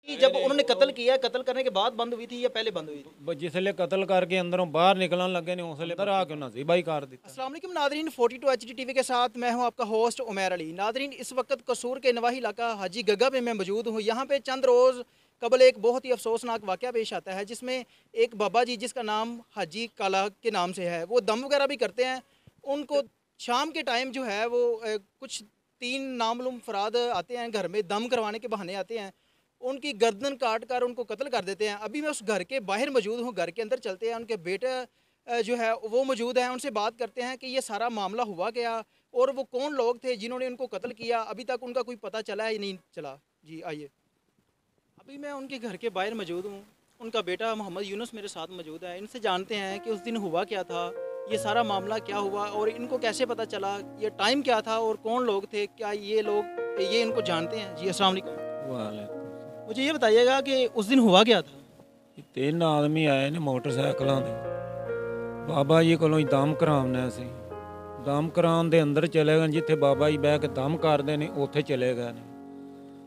कि जब उन्होंने कत्ल किया, कत्ल करने के बाद बंद हुई थी या पहले बंद हुई थी? जिसले कत्ल करके अंदरों बाहर निकलन लगे ने उसले इधर आके उन्हें ज़िबाई कर दी। अस्सलाम वालेकुम नादरीन, 42 HD TV के साथ मैं हूं आपका होस्ट उमैर अली। नादरीन, इस वक्त कसूर के नवाही इलाका हाजी गग्गा में मैं मौजूद हूं। यहां पे चंद रोज़ कबल एक बहुत ही अफसोसनाक वाक़या पेश आता है, जिसमें एक बाबा जी जिसका नाम हाजी काला के नाम से है, वो दम वगैरह भी करते हैं। उनको शाम के टाइम जो है वो कुछ 3 नामालूम अफराद आते हैं घर में, दम करवाने के बहाने आते हैं, उनकी गर्दन काट कर उनको कत्ल कर देते हैं। अभी मैं उस घर के बाहर मौजूद हूँ, घर के अंदर चलते हैं। उनके बेटे जो है वो मौजूद हैं, उनसे बात करते हैं कि ये सारा मामला हुआ क्या और वो कौन लोग थे जिन्होंने उनको कत्ल किया। अभी तक उनका कोई पता चला है या नहीं चला। जी आइए, अभी मैं उनके घर के बाहर मौजूद हूँ। उनका बेटा मोहम्मद यूनुस मेरे साथ मौजूद है। इनसे जानते हैं कि उस दिन हुआ क्या था, ये सारा मामला क्या हुआ और इनको कैसे पता चला, ये टाइम क्या था और कौन लोग थे, क्या ये लोग ये इनको जानते हैं। जी अस्सलाम वालेकुम। मुझे ये बताइएगा कि उस दिन हुआ क्या था? 3 आदमी आए ने मोटरसाइकिलों से बाबा जी को दम कराने से दम कराने के अंदर चले गए, जिथे बाबा जी बह के दम करते हैं उत्थे चले गए ने।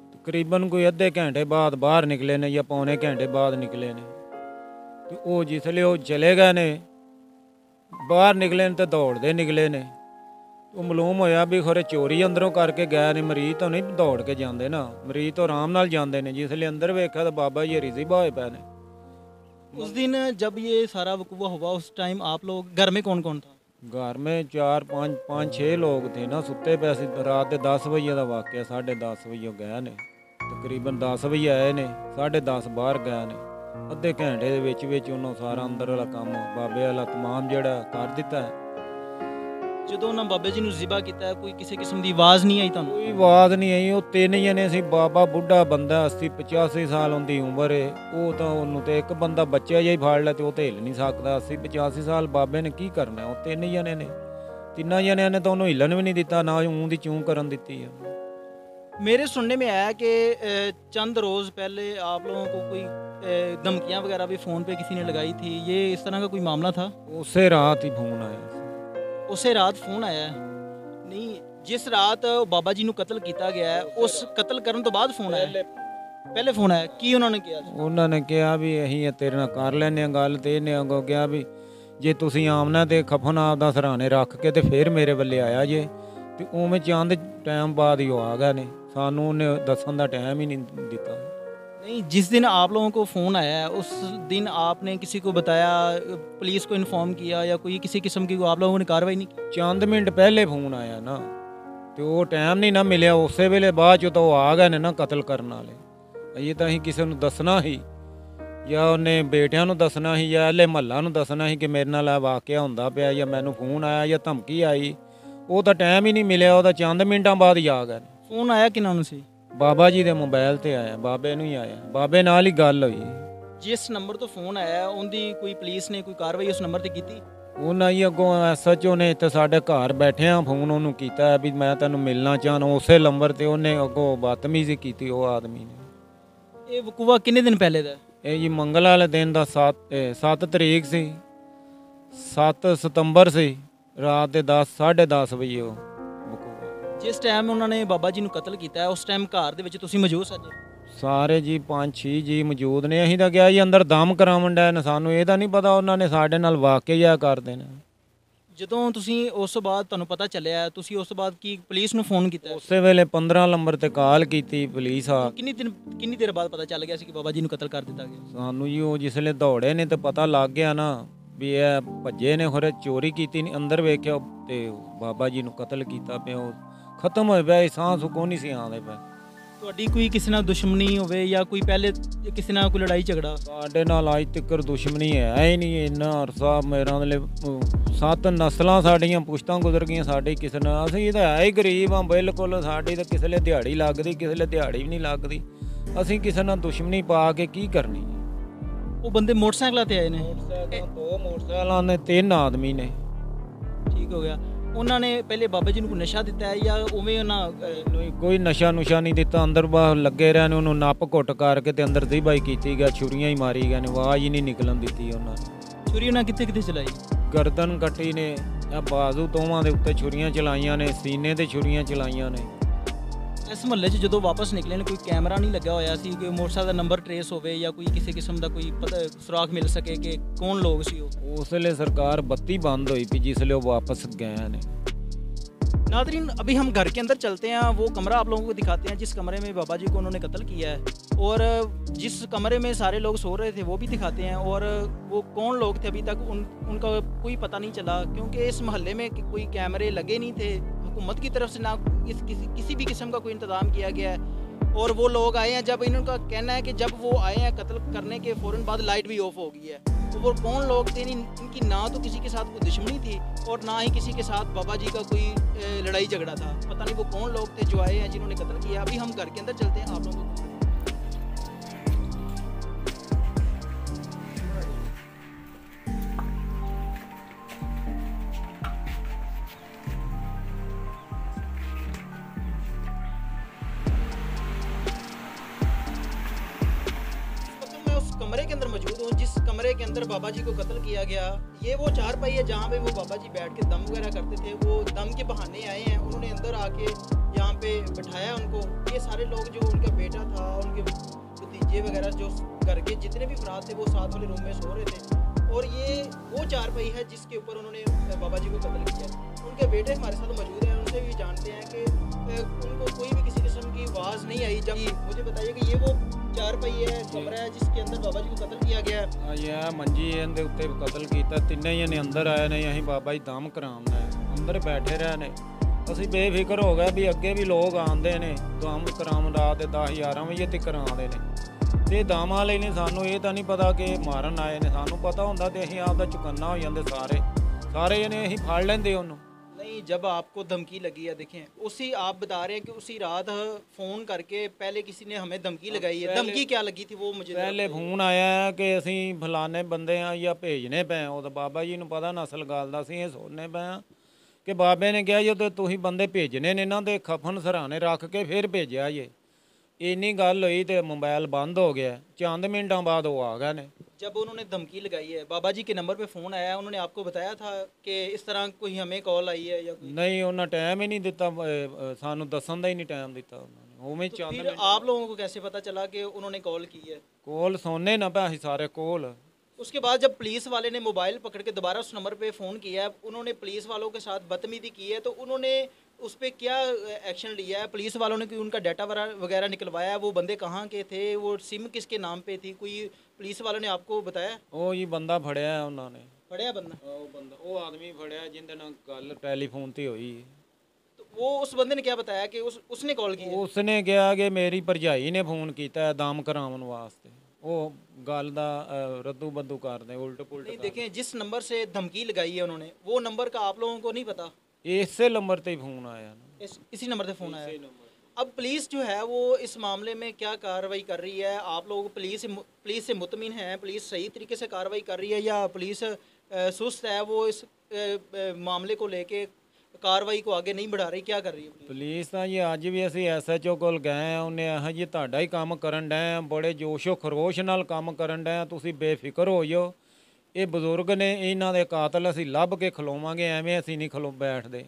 तकरीबन कोई अद्धे घंटे बाद बाहर निकले ने या पौने घंटे बाद निकले ने। तो वो जिसले वो चले गए ने, बाहर निकले ने तो दौड़ते निकले ने। तो मालूम होया भी खरे चोरी अंदरों करके गए ने। मरीज तो नहीं दौड़ के जाते ना, मरीज तो आराम नाल जाते हैं। जिसले अंदर वेखा तो बाबा जी रिजी बाए पे ने। उस दिन जब ये सारा वकूआ हुआ, उस टाइम आप लोग घर में कौन कौन था? घर में 4 5 6 लोग थे ना, सुते पे। रात के 10 बजे का वाक़या, 10:30 बजे गए ने। तकरीबन 10 बजे आए ने, 10:30 बाहर गए ने। अद्धे घंटे ਦੇ ਵਿੱਚ उन्होंने सारा अंदर वाला काम बाबे वाला तमाम ਜਿਹੜਾ कर दिता है। ਜਦੋਂ ਉਹਨਾਂ ਬਾਬੇ ਜੀ ਨੂੰ ਜ਼ਿਬਾ ਕੀਤਾ, ਕੋਈ ਕਿਸੇ ਕਿਸਮ ਦੀ ਆਵਾਜ਼ ਨਹੀਂ ਆਈ ਤੁਹਾਨੂੰ? ਕੋਈ ਆਵਾਜ਼ ਨਹੀਂ ਆਈ। ਉਹ 3 ਜਣੇ ਸੀ। ਬਾਬਾ ਬੁੱਢਾ ਬੰਦਾ 80 85 ਸਾਲ ਉਹਦੀ ਉਮਰ ਹੈ। ਉਹ ਤਾਂ ਉਹਨੂੰ ਤੇ ਇੱਕ ਬੰਦਾ ਬੱਚਾ ਜਿਹਾ ਹੀ ਫੜ ਲਿਆ ਤੇ ਉਹ ਤੇ ਹਿੱਲ ਨਹੀਂ ਸਕਦਾ। 80 85 ਸਾਲ ਬਾਬੇ ਨੇ ਕੀ ਕਰਨਾ? ਉਹ 3 ਜਣੇ ਨੇ, 3 ਜਣਿਆਂ ਨੇ ਤਾਂ ਉਹਨੂੰ ਹਿੱਲਣ ਵੀ ਨਹੀਂ ਦਿੱਤਾ, ਨਾ ਊਂ ਦੀ ਚੂੰ ਕਰਨ ਦਿੱਤੀ ਹੈ। मेरे सुनने में आया कि चंद रोज़ पहले आप लोगों को कोई धमकियां वगैरह भी फ़ोन पे किसी ने लगाई थी, ये इस तरह का कोई मामला था? ਉਸੇ ਰਾਤ ਹੀ ਫੋਨ ਆਇਆ। ਉਸੇ ਰਾਤ फ़ोन आया है? नहीं, जिस रात बाबा जी ਨੂੰ ਕਤਲ ਕੀਤਾ ਗਿਆ ਹੈ, ਉਸ ਕਤਲ ਕਰਨ ਤੋਂ ਬਾਅਦ फ़ोन ਆਇਆ? ਪਹਿਲੇ फ़ोन ਆਇਆ। ਕੀ ਉਹਨਾਂ ਨੇ ਕਿਹਾ? ਉਹਨਾਂ ਨੇ ਕਿਹਾ ਵੀ ਅਸੀਂ ਤੇਰੇ ਨਾਲ ਕਰ ਲੈਂਦੇ ਹਾਂ ਗੱਲ। ਤੇ ਇਹਨੇ ਅੱਗੋਂ ਕਿਹਾ ਵੀ ਜੇ ਤੁਸੀਂ ਆਮਨਾ ਤੇ ਖਫਨ ਆਪਦਾ ਸਰਾਣੇ ਰੱਖ ਕੇ ਤੇ ਫਿਰ ਮੇਰੇ ਵੱਲੇ ਆਇਆ ਜੇ। ਤੇ ਉਵੇਂ ਚੰਦ ਟਾਈਮ ਬਾਅਦ ਹੀ ਉਹ ਆ ਗਏ ਨੇ। ਸਾਨੂੰ ਉਹਨੇ ਦੱਸਣ ਦਾ ਟਾਈਮ ही नहीं ਦਿੱਤਾ। नहीं, जिस दिन आप लोगों को फ़ोन आया है उस दिन आपने किसी को बताया, पुलिस को इन्फॉर्म किया या कोई किसी किस्म की आप लोगों ने कार्रवाई नहीं की? ਚੰਦ ਮਿੰਟ ਪਹਿਲੇ ਫੋਨ ਆਇਆ ਨਾ, ਤੇ ਉਹ ਟਾਈਮ ਨਹੀਂ ਨਾ ਮਿਲਿਆ। ਉਸੇ ਵੇਲੇ ਬਾਅਦ ਚ ਤਾਂ ਉਹ ਆ ਗਏ ਨੇ ਨਾ ਕਤਲ ਕਰਨ ਵਾਲੇ। ਇਹ ਤਾਂ ਅਸੀਂ ਕਿਸੇ ਨੂੰ ਦੱਸਣਾ ਹੀ, ਜਾਂ ਉਹਨੇ ਬੇਟਿਆਂ ਨੂੰ ਦੱਸਣਾ ਸੀ, ਜਾਂ ਹਲੇ ਮਹੱਲਾ ਨੂੰ ਦੱਸਣਾ ਸੀ ਕਿ ਮੇਰੇ ਨਾਲ ਇਹ ਵਾਕਿਆ ਹੁੰਦਾ ਪਿਆ, ਜਾਂ ਮੈਨੂੰ ਫੋਨ ਆਇਆ ਜਾਂ ਧਮਕੀ ਆਈ। ਉਹ ਤਾਂ ਟਾਈਮ ਹੀ ਨਹੀਂ ਮਿਲਿਆ। ਉਹਦਾ ਚੰਦ ਮਿੰਟਾਂ ਬਾਅਦ ਹੀ ਆ ਗਏ। फ़ोन आया किन्हों ਨੂੰ ਸੀ? ਬਾਬਾ ਜੀ ਦੇ ਮੋਬਾਈਲ ਤੇ ਆਇਆ, ਬਾਬੇ ਨੂੰ ਹੀ ਆਇਆ। ਬਾਬੇ ਨਾਲ ਹੀ ਗੱਲ ਹੋਈ। ਜਿਸ ਨੰਬਰ ਤੋਂ फ़ोन ਆਇਆ ਉਹਦੀ ਕੋਈ ਪੁਲਿਸ ਨੇ ਕੋਈ ਕਾਰਵਾਈ ਉਸ ਨੰਬਰ ਤੇ ਕੀਤੀ? ਉਹਨਾਂ ਹੀ ਅੱਗੋਂ SHO ਨੇ ਇੱਥੇ ਸਾਡੇ ਘਰ ਬੈਠਿਆਂ ਫੋਨ ਉਹਨੂੰ ਕੀਤਾ ਵੀ ਮੈਂ ਤੈਨੂੰ ਮਿਲਣਾ ਚਾਹੁੰਦਾ। ਉਸੇ ਨੰਬਰ ਤੇ ਉਹਨੇ ਅੱਗੋਂ ਬਦਤਮੀਜ਼ੀ ਕੀਤੀ ਉਹ ਆਦਮੀ ਨੇ। ਇਹ ਵਕੂਆ ਕਿੰਨੇ ਦਿਨ ਪਹਿਲੇ ਦਾ? ਇਹ ਜੀ ਮੰਗਲ ਵਾਲੇ ਦਿਨ ਦਾ 7 ਤਰੀਕ ਸੀ, 7 ਸਤੰਬਰ ਸੀ। ਰਾਤ ਦੇ 10 ਵਜੇ ਉਹ ਜਿਸ ਟਾਈਮ ਉਹਨਾਂ ਨੇ ਬਾਬਾ ਜੀ ਨੂੰ ਕਤਲ ਕੀਤਾ ਉਸ ਟਾਈਮ ਘਰ ਦੇ ਵਿੱਚ ਤੁਸੀਂ ਮੌਜੂਦ ਸੀ? ਸਾਰੇ ਜੀ 5-6 ਜੀ ਮੌਜੂਦ ਨੇ। ਅਸੀਂ ਤਾਂ ਗਿਆ ਜੀ ਅੰਦਰ ਦਮ ਕਰਾਉਣ ਡਿਆ ਨੇ। ਸਾਨੂੰ ਇਹਦਾ ਨਹੀਂ ਪਤਾ ਉਹਨਾਂ ਨੇ ਸਾਡੇ ਨਾਲ ਵਾਕਿਆ ਕਰਦੇ ਨੇ। ਜਦੋਂ ਤੁਸੀਂ ਉਸ ਤੋਂ ਬਾਅਦ ਤੁਹਾਨੂੰ ਪਤਾ ਚੱਲਿਆ, ਤੁਸੀਂ ਉਸ ਤੋਂ ਬਾਅਦ ਕੀ ਪੁਲਿਸ ਨੂੰ ਫ਼ੋਨ ਕੀਤਾ? ਉਸੇ ਵੇਲੇ 15 ਨੰਬਰ ਤੇ ਕਾਲ ਕੀਤੀ ਪੁਲਿਸ ਆ। ਕਿੰਨੀ ਦੇਰ ਬਾਅਦ ਪਤਾ ਚੱਲ ਗਿਆ ਸੀ ਕਿ ਬਾਬਾ ਜੀ ਨੂੰ ਕਤਲ ਕਰ ਦਿੱਤਾ ਗਿਆ? ਸਾਨੂੰ ਜੀ ਉਹ ਜਿਸਲੇ ਦੌੜੇ ਨੇ ਤੇ ਪਤਾ ਲੱਗ ਗਿਆ ਨਾ ਵੀ ਇਹ ਭੱਜੇ ਨੇ, ਖਰੇ ਚੋਰੀ ਕੀਤੀ ਨਹੀਂ। ਅੰਦਰ ਵੇਖਿਆ ਤੇ ਬਾਬਾ ਜੀ ਨੂੰ ਕਤਲ ਕੀਤਾ ਪਿਆ। ਉਹ ਖਤਮ ਹੋਏ ਪਿਆ, ਸਾਹ ਸੁੱਕੋ ਨਹੀਂ ਸੀ ਆਉਂਦੇ ਪਏ। ਤੁਹਾਡੀ ਕੋਈ ਕਿਸੇ ਨਾਲ ਦੁਸ਼ਮਣੀ ਹੋਵੇ ਜਾਂ ਕੋਈ ਪਹਿਲੇ ਕਿਸੇ ਨਾਲ ਕੋਈ ਲੜਾਈ ਝਗੜਾ? ਸਾਡੇ ਨਾਲ ਅੱਜ ਤੱਕ ਦੁਸ਼ਮਣੀ ਹੈ ਹੀ ਨਹੀਂ। ਇੰਨਾ ਅਰਸਾ ਮੇਰਾ ਮਤਲਬ 7 ਨਸਲਾਂ ਸਾਡੀਆਂ ਪੁਸ਼ਤਾਂ ਗੁਜ਼ਰ ਗਈਆਂ ਸਾਡੀ ਕਿਸੇ ਨਾਲ। ਅਸੀਂ ਤਾਂ ਹੈ ਹੀ ਗਰੀਬ ਹਾਂ ਬਿਲਕੁਲ। ਸਾਡੀ ਤਾਂ ਕਿਸੇ ਲਈ ਦਿਹਾੜੀ ਲੱਗਦੀ, ਕਿਸੇ ਲਈ ਦਿਹਾੜੀ ਵੀ ਨਹੀਂ ਲੱਗਦੀ। ਅਸੀਂ ਕਿਸੇ ਨਾਲ ਦੁਸ਼ਮਣੀ ਪਾ ਕੇ ਕੀ ਕਰਨੀ? ਉਹ ਬੰਦੇ ਮੋਟਰਸਾਈਕਲਾਂ ਤੇ ਆਏ ਨੇ? 2 ਮੋਟਰਸਾਈਕਲਾਂ ਨੇ, 3 ਆਦਮੀ ਨੇ। ਠੀਕ ਹੋ ਗਿਆ। ਉਹਨਾਂ ਨੇ ਪਹਿਲੇ ਬਾਬਾ ਜੀ ਨੂੰ ਕੋਈ ਨਸ਼ਾ ਦਿੱਤਾ ਹੈ ਜਾਂ ਉਵੇਂ ਉਹਨਾਂ ਕੋਈ ਨਸ਼ਾ ਨੁਸ਼ਾ ਨਹੀਂ ਦਿੱਤਾ। ਅੰਦਰ ਬਾਹਰ ਲੱਗੇ ਰਹੇ ਨੇ। ਉਹਨੂੰ ਨੱਪ ਘੁੱਟ ਕਰਕੇ ਤੇ ਅੰਦਰ ਜ਼ਿਬਾਈ ਕੀਤੀ ਗਿਆ, ਛੁਰੀਆਂ ਹੀ ਮਾਰੀ ਗਏ ਨੇ। ਆਵਾਜ਼ ਹੀ ਨਹੀਂ ਨਿਕਲਣ ਦਿੱਤੀ ਉਹਨਾਂ ਨੇ। ਛੁਰੀ ਉਹਨਾਂ ਕਿੱਥੇ ਕਿੱਥੇ ਚਲਾਈ? ਗਰਦਨ ਕੱਟੀ ਨੇ, ਬਾਜ਼ੂ ਦੋਵਾਂ ਦੇ ਉੱਤੇ ਛੁਰੀਆਂ ਚਲਾਈਆਂ ਨੇ, ਸੀਨੇ ਤੇ ਛੁਰੀਆਂ ਚਲਾਈਆਂ ਨੇ। ਇਸ ਮੁਹੱਲੇ 'ਚ ਜਦੋਂ ਵਾਪਸ ਨਿਕਲੇ ਨੇ ਕੋਈ ਕੈਮਰਾ ਨਹੀਂ ਲੱਗਾ ਹੋਇਆ ਸੀ ਕਿ ਮੋਟਰਸਾਈਕਲ ਦਾ ਨੰਬਰ ਟਰੇਸ ਹੋਵੇ ਜਾਂ ਕੋਈ ਕਿਸੇ ਕਿਸਮ ਦਾ ਕੋਈ ਪਤਾ ਸੁਰਾਗ ਮਿਲ ਸਕੇ ਕਿ ਕੌਣ ਲੋਕ ਸੀ ਉਹ। ਉਸ ਵੇਲੇ ਸਰਕਾਰ ਬੱਤੀ ਬੰਦ ਹੋਈ ਪਈ जिसले वो वापस गए ने। नादरीन अभी हम घर के अंदर चलते हैं, वो कमरा आप लोगों को दिखाते हैं जिस कमरे में बाबा जी को उन्होंने कत्ल किया है, और जिस कमरे में सारे लोग सो रहे थे वो भी दिखाते हैं, और वो कौन लोग थे अभी तक उनका कोई पता नहीं चला, क्योंकि इस मोहल्ले में कोई कैमरे लगे नहीं थे हुकूमत की तरफ से, ना किसी भी किस्म का कोई इंतज़ाम किया गया है। और वो लोग आए हैं, जब इनका कहना है कि जब वो आए हैं कत्ल करने के फ़ौरन बाद लाइट भी ऑफ हो गई है, तो वो कौन लोग थे? इनकी ना तो किसी के साथ कोई दुश्मनी थी और ना ही किसी के साथ बाबा जी का कोई लड़ाई झगड़ा था। पता नहीं वो कौन लोग थे जो आए हैं जिन्होंने कत्ल किया। अभी हम घर के अंदर चलते हैं, आप लोगों को कमरे के अंदर मौजूद हूँ जिस कमरे के अंदर बाबा जी को कत्ल किया गया। ये वो चारपाई है जहाँ पे वो बाबा जी बैठ के दम वगैरह करते थे। वो दम के बहाने आए हैं, उन्होंने अंदर आके यहाँ पे बिठाया उनको। ये सारे लोग जो उनका बेटा था, उनके भतीजे वगैरह जो घर के जितने भी अफराद थे वो साथ वाले रूम में सो रहे थे, और ये वो चारपाई है जिसके ऊपर उन्होंने बाबा जी को कत्ल किया। उनके बेटे हमारे साथ मौजूद हैं, उनसे भी जानते हैं कि उनको कोई भी किसी किस्म की आवाज़ नहीं आई। जब मुझे बताइए कि ये वो चारपाई है, कमरा है जिसके अंदर बाबा जी को कत्ल किया गया है। ਇਹ ਮੰਜੀ ਇਹਦੇ ਉੱਤੇ ਕਤਲ ਕੀਤਾ, ਤਿੰਨੇ ਜਣੇ ਅੰਦਰ ਆਏ ਨੇ। ਅਸੀਂ ਬਾਬਾ ਜੀ ਦਮ ਕਰਾਉਣਾ ਅੰਦਰ ਬੈਠੇ ਰਹੇ ਨੇ। ਅਸੀਂ ਬੇਫਿਕਰ ਹੋ ਗਏ ਵੀ ਅੱਗੇ ਵੀ ਲੋਕ ਆਉਂਦੇ ਨੇ ਦਮ ਕਰਾਉਣ ਰਾਤ ਦੇ 10-11 ਵਜੇ ਤੱਕ ਕਰਾਉਂਦੇ ਨੇ, ਤੇ ਦਮ ਵਾਲੇ ਨੇ ਸਾਨੂੰ ਇਹ ਤਾਂ ਨਹੀਂ ਪਤਾ ਕਿ ਮਾਰਨ ਆਏ ਨੇ। ਸਾਨੂੰ ਪਤਾ ਹੁੰਦਾ ਤੇ ਅਸੀਂ ਆਪਦਾ ਚੁਕੰਨਾ ਹੋ ਜਾਂਦੇ ਸਾਰੇ ਜਣੇ ਅਸੀਂ ਫੜ ਲੈਂਦੇ ਉਹਨੂੰ। नहीं, जब आपको धमकी लगी है, देखें उसी आप बता रहे हैं कि उसी रात फ़ोन करके पहले किसी ने हमें धमकी लगाई है। धमकी क्या लगी थी वो मुझे ਪਹਿਲੇ ਫੋਨ ਆਇਆ ਕਿ ਅਸੀਂ ਫਲਾਣੇ ਬੰਦੇ ਆ ਜਾਂ ਭੇਜਨੇ ਪਏ। ਉਹ ਤਾਂ ਬਾਬਾ ਜੀ ਨੂੰ ਪਤਾ ਨਸਲ ਗੱਲ ਦਾ, ਅਸੀਂ ਇਹ ਸੋਚਨੇ ਪਏ ਆ ਕਿ ਬਾਬੇ ਨੇ ਕਿਹਾ ਜਦੋਂ ਤੁਸੀਂ ਬੰਦੇ ਭੇਜਨੇ ਨੇ ਇਹਨਾਂ ਦੇ ਖਫਨ ਸਰਾਣੇ ਰੱਖ ਕੇ ਫਿਰ ਭੇਜਿਆ ਜੇ। ਇੰਨੀ ਗੱਲ ਹੋਈ ਤੇ ਮੋਬਾਈਲ ਬੰਦ ਹੋ ਗਿਆ। ਚੰਦ ਮਿੰਟਾਂ ਬਾਅਦ ਉਹ ਆ ਗਏ ਨੇ। जब उन्होंने धमकी लगाई है, बाबा जी के नंबर पे फ़ोन आया, उन्होंने आपको बताया था कि इस तरह कोई हमें कॉल आई है या कोई? ਨਹੀਂ ਉਹਨਾਂ ਟਾਈਮ ਹੀ ਨਹੀਂ ਦਿੱਤਾ, ਸਾਨੂੰ ਦੱਸਣ ਦਾ ਹੀ ਨਹੀਂ ਟਾਈਮ ਦਿੱਤਾ ਉਹਨਾਂ ਨੇ। ਉਵੇਂ ਚੰਦ फिर आप लोगों को कैसे पता चला कि उन्होंने कॉल की है? ਕੋਲ ਸੋਨੇ ਨਾ ਪਏ ਅਸੀਂ ਸਾਰੇ ਕੋਲ। उसके बाद जब पुलिस वाले ने मोबाइल पकड़ के दोबारा उस नंबर पे फ़ोन किया है, उन्होंने पुलिस वालों के साथ बदतमीजी की है, तो उन्होंने उस पर क्या एक्शन लिया है? पुलिस वालों ने कोई उनका डाटा वगैरह निकलवाया? वो बंदे कहाँ के थे? वो सिम किसके नाम पे थी? कोई पुलिस वालों ने आपको बताया? ਉਹ ਜੀ ਬੰਦਾ ਫੜਿਆ ਉਹਨਾਂ ਨੇ। फड़िया बंदा? ਉਹ ਆਦਮੀ ਫੜਿਆ ਜਿਹਦੇ ਨਾਲ ਗੱਲ ਟੈਲੀਫੋਨ ਤੇ ਹੋਈ। तो वो उस बंदे ने क्या बताया कि उसने कॉल की है? ਉਸਨੇ ਕਿਹਾ ਕਿ ਮੇਰੀ ਭਰਜਾਈ ਨੇ ਫੋਨ ਕੀਤਾ ਹੈ ਦਮ ਕਰਾਉਣ ਵਾਸਤੇ। ਉਹ ਗੱਲ ਦਾ ਰੱਦੂ ਬੱਦੂ ਕਰਦੇ ਉਲਟ ਪੁਲਟ। नहीं, देखें जिस नंबर से धमकी लगाई है उन्होंने, वो नंबर का आप लोगों को नहीं पता? ਇਸੇ ਨੰਬਰ ਤੇ ਹੀ ਫੋਨ ਆਇਆ ਨਾ। इसी नंबर से फ़ोन आया? अब पुलिस जो है वो इस मामले में क्या कार्रवाई कर रही है? आप लोग पुलिस से मुतमिन हैं? पुलिस सही तरीके से कार्रवाई कर रही है या पुलिस सुस्त है? वो इस मामले को लेके कार्रवाई को आगे नहीं बढ़ा रही, क्या कर रही है पुलिस? ਪੁਲਿਸ ਤਾਂ ਜੀ ਅੱਜ ਵੀ ਅਸੀਂ ਐਸਐਚਓ ਕੋਲ ਗਏ ਆ, ਉਹਨੇ ਇਹੋ ਜੀ ਤੁਹਾਡਾ ਹੀ ਕੰਮ ਕਰਨ ਡਏ ਆ, ਬੜੇ ਜੋਸ਼ੋ ਖਰੋਸ਼ ਨਾਲ ਕੰਮ ਕਰਨ ਡਏ ਆ, ਤੁਸੀਂ ਬੇਫਿਕਰ ਹੋ ਜਾਓ। ਇਹ ਬਜ਼ੁਰਗ ਨੇ, ਇਹਨਾਂ ਦੇ ਕਾਤਲ ਅਸੀਂ ਲੱਭ ਕੇ ਖਲੋਵਾਂਗੇ, ਐਵੇਂ ਅਸੀਂ ਨਹੀਂ ਖਲੋ ਬੈਠਦੇ।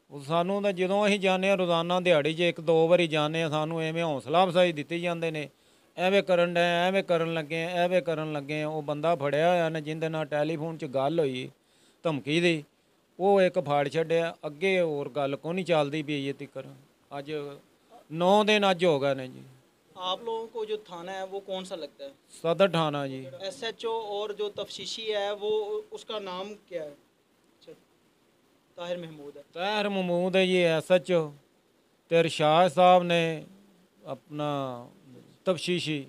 ਉਹ ਸਾਨੂੰ ਤਾਂ ਜਦੋਂ ਅਸੀਂ ਜਾਂਦੇ ਹਾਂ ਰੋਜ਼ਾਨਾ ਦਿਹਾੜੀ 'ਚ 1-2 ਵਾਰੀ ਜਾਂਦੇ ਹਾਂ, ਸਾਨੂੰ ਐਵੇਂ ਹੌਸਲਾ ਅਫਜ਼ਾਈ ਦਿੱਤੀ ਜਾਂਦੇ ਨੇ, ਐਵੇਂ ਕਰਨ ਡਏ, ਐਵੇਂ ਕਰਨ ਲੱਗੇ, ਐਵੇਂ ਕਰਨ ਲੱਗੇ। ਉਹ ਬੰਦਾ ਫੜਿਆ ਹੋਇਆ ਨੇ ਜਿਹਦੇ ਨਾਲ ਟੈਲੀਫੋਨ 'ਚ ਗੱਲ ਹੋਈ ਧਮਕੀ ਦੀ, ਉਹ ਇੱਕ ਫਾੜ ਛੱਡਿਆ। ਅੱਗੇ ਹੋਰ ਗੱਲ ਕੋਈ ਨਹੀਂ ਚੱਲਦੀ ਪਈ ਇਹ ਤੀਕਰ। ਅੱਜ 9 ਦਿਨ ਅੱਜ ਹੋ ਗਏ ਨੇ ਜੀ। आप लोगों को जो थाना है वो कौन सा लगता है? ਸਦਰ ਥਾਣਾ ਜੀ। SHO और जो तफ्शीशी है वो उसका नाम क्या है? अच्छा, ताहिर महमूद है। ਤਾਹਿਰ ਮਹਿਮੂਦ ਹੈ ਜੀ SHO, ਤੇ ਇਰਸ਼ਾਦ ਸਾਹਿਬ ਨੇ अपना तफ्शीशी।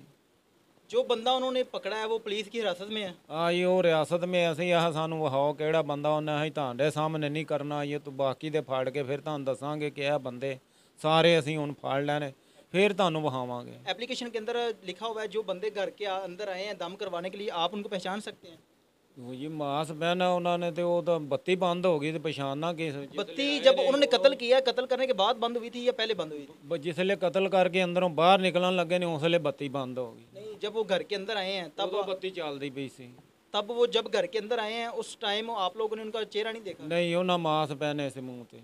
जो बंदा उन्होंने पकड़ा है वो पुलिस की हिरासत में है? हाँ ये वो रियासत में ਅਸੀਂ ਆਹ ਸਾਨੂੰ ਵਹਾਓ ਕਿਹੜਾ ਬੰਦਾ ਉਹਨੇ, ਅਸੀਂ ਤੁਹਾਡੇ ਸਾਹਮਣੇ ਨਹੀਂ ਕਰਨਾ। ਇਹ ਤੂੰ ਬਾਕੀ ਦੇ ਫੜ ਕੇ ਫਿਰ ਤੁਹਾਨੂੰ ਦੱਸਾਂਗੇ ਕਿ ਇਹ ਬੰਦੇ ਸਾਰੇ ਅਸੀਂ ਹੁਣ ਫੜ ਲੈਣੇ, फिर ਤੁਹਾਨੂੰ ਵਹਾਵਾਂਗੇ। एप्लीकेशन के अंदर लिखा हुआ है जो बंदे घर के अंदर आए हैं दम करवाने के लिए, आप उनको पहचान सकते हैं? वो जी मास पहना उन्होंने, तो वो तो बत्ती बंद हो गई, तो पहचानना किस? बत्ती जब उन्होंने कत्ल किया, कत्ल करने के बाद बंद हुई थी या पहले बंद हुई थी? जिसले कत्ल करके अंदरों बाहर निकलन लगे ने उसले बत्ती बंद हो गई। नहीं, जब वो घर के अंदर आए हैं तब बत्ती चलती पई सी। तब वो जब घर के अंदर आए हैं उस टाइम आप लोगों ने उनका चेहरा नहीं देखा? नहीं, उन्होंने मास पहने से मुँह ते।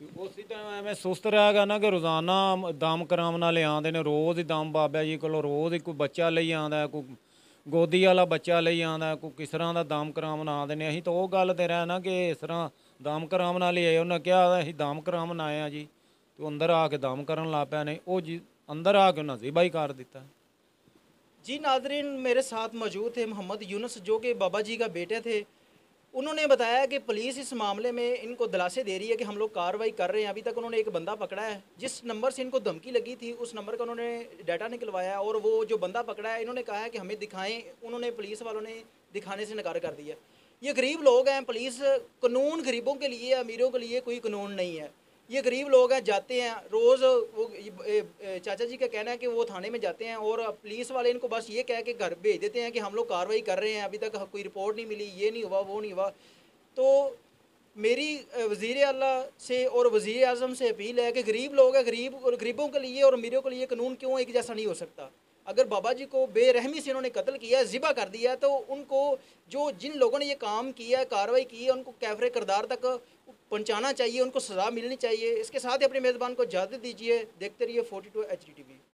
ਤੇ ਉਸੇ ਤਰ੍ਹਾਂ ਐਵੇਂ ਸੁਸਤ ਰਹਿ ਗਿਆ ਨਾ ਕਿ ਰੋਜ਼ਾਨਾ ਦਮ ਕਰਾਉਣ ਵਾਲੇ ਆਉਂਦੇ ਨੇ, ਰੋਜ਼ ਹੀ ਦਮ ਬਾਬਾ ਜੀ ਕੋਲੋਂ ਰੋਜ਼ ਹੀ ਕੋਈ ਬੱਚਾ ਲਈ ਆਉਂਦਾ, ਕੋਈ ਗੋਦੀ ਵਾਲਾ ਬੱਚਾ ਲਈ ਆਉਂਦਾ, ਕੋਈ ਕਿਸ ਤਰ੍ਹਾਂ ਦਾ ਦਮ ਕਰਾਉਣ ਆਉਂਦੇ ਨੇ। ਅਸੀਂ ਤਾਂ ਉਹ ਗੱਲ ਤੇ ਰਹਿ ਨਾ ਕਿ ਇਸ ਤਰ੍ਹਾਂ ਦਮ ਕਰਾਉਣ ਵਾਲੇ ਆਏ, ਉਹਨਾਂ ਕਿਹਾ ਅਸੀਂ ਦਮ ਕਰਾਉਣ ਆਏ ਆ ਜੀ, ਤੇ ਅੰਦਰ ਆ ਕੇ ਦਮ ਕਰਨ ਲੱਗ ਪਿਆ ਨੇ। ਉਹ ਜੀ अंदर आके उन्हें ज़िबा ही कर दिता। जी नादरीन, मेरे साथ मौजूद थे मोहम्मद यूनुस जो कि बाबा जी का बेटे थे। उन्होंने बताया कि पुलिस इस मामले में इनको दिलासे दे रही है कि हम लोग कार्रवाई कर रहे हैं। अभी तक उन्होंने एक बंदा पकड़ा है, जिस नंबर से इनको धमकी लगी थी उस नंबर का उन्होंने डाटा निकलवाया और वो जो बंदा पकड़ा है इन्होंने कहा है कि हमें दिखाएं। उन्होंने पुलिस वालों ने दिखाने से नकार कर दिया। ये गरीब लोग हैं, पुलिस कानून गरीबों के लिए, अमीरों के लिए कोई कानून नहीं है। ये गरीब लोग हैं, जाते हैं रोज़। वो चाचा जी का कहना है कि वो थाने में जाते हैं और पुलिस वाले इनको बस ये कह के घर भेज देते हैं कि हम लोग कार्रवाई कर रहे हैं, अभी तक कोई रिपोर्ट नहीं मिली, ये नहीं हुआ, वो नहीं हुआ। तो मेरी वज़ीर आला से और वज़ीर आज़म से अपील है कि गरीब लोग हैं, गरीब और गरीबों के लिए और अमीरों के लिए कानून क्यों एक जैसा नहीं हो सकता। अगर बाबा जी को बेरहमी से इन्होंने कत्ल किया, ज़िबा कर दिया, तो उनको जो जिन लोगों ने ये काम किया, कार्रवाई की है, उनको कैफरे किरदार तक पहुंचाना चाहिए, उनको सज़ा मिलनी चाहिए। इसके साथ ही अपने मेज़बान को इजाज़त दीजिए। देखते रहिए 42 HD TV।